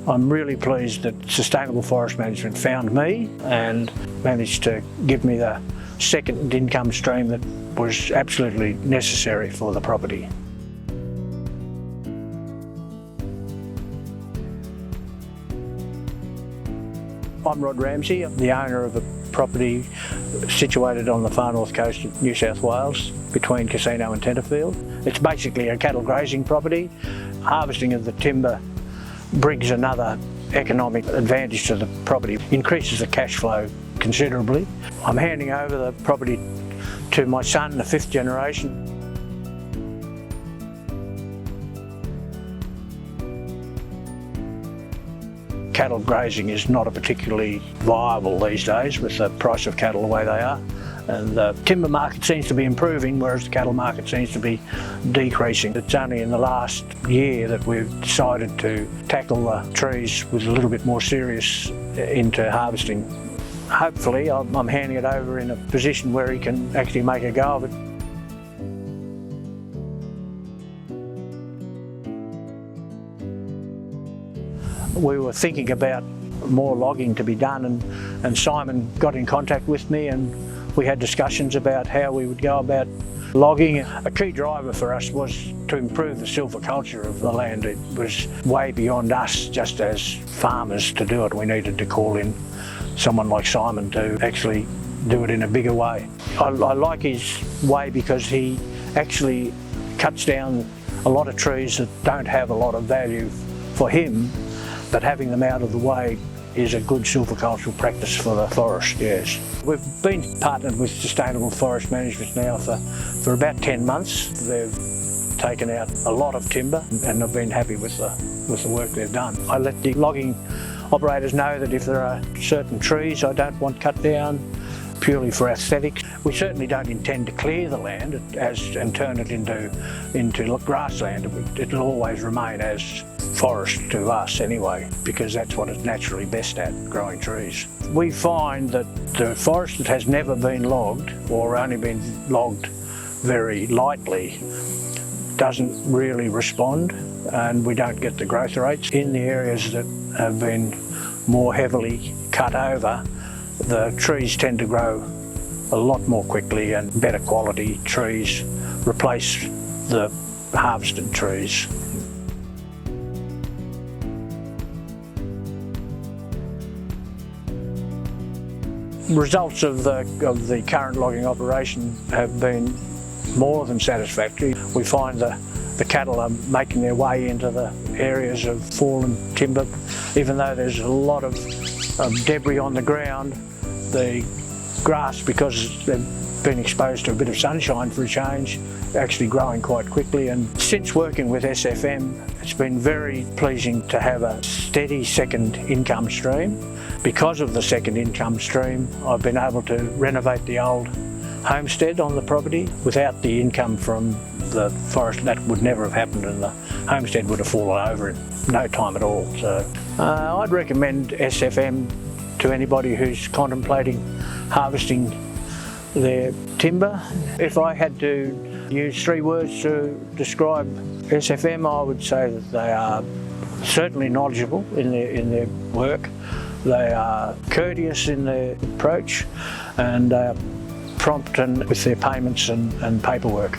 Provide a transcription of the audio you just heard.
I'm really pleased that Sustainable Forest Management found me and managed to give me the second income stream that was absolutely necessary for the property. I'm Rod Ramsey. I'm the owner of a property situated on the far north coast of New South Wales between Casino and Tenterfield. It's basically a cattle grazing property. Harvesting of the timber brings another economic advantage to the property, increases the cash flow considerably. I'm handing over the property to my son, the fifth generation. Cattle grazing is not a particularly viable these days with the price of cattle the way they are, and the timber market seems to be improving whereas the cattle market seems to be decreasing. It's only in the last year that we've decided to tackle the trees with a little bit more serious into harvesting. Hopefully I'm handing it over in a position where he can actually make a go of it. We were thinking about more logging to be done, and Simon got in contact with me and we had discussions about how we would go about logging. A key driver for us was to improve the silviculture of the land. It was way beyond us just as farmers to do it. We needed to call in someone like Simon to actually do it in a bigger way. I like his way because he actually cuts down a lot of trees that don't have a lot of value for him, but having them out of the way is a good silvicultural practice for the forest, yes. We've been partnered with Sustainable Forest Management now for about 10 months. They've taken out a lot of timber and I've been happy with the work they've done. I let the logging operators know that if there are certain trees I don't want cut down purely for aesthetics. We certainly don't intend to clear the land and turn it into grassland. It'll always remain as forest to us anyway, because that's what it's naturally best at, growing trees. We find that the forest that has never been logged or only been logged very lightly doesn't really respond, and we don't get the growth rates. In the areas that have been more heavily cut over, the trees tend to grow a lot more quickly, and better quality trees replace the harvested trees. Results of the current logging operation have been more than satisfactory. We find the cattle are making their way into the areas of fallen timber. Even though there's a lot of debris on the ground, the grass, because they've been exposed to a bit of sunshine for a change, actually growing quite quickly. And since working with SFM, it's been very pleasing to have a steady second income stream. Because of the second income stream, I've been able to renovate the old homestead on the property. Without the income from the forest, that would never have happened, and the homestead would have fallen over in no time at all. So I'd recommend SFM to anybody who's contemplating harvesting their timber. If I had to use 3 words to describe SFM, I would say that they are certainly knowledgeable in their work. They are courteous in their approach, and they are prompt with their payments and paperwork.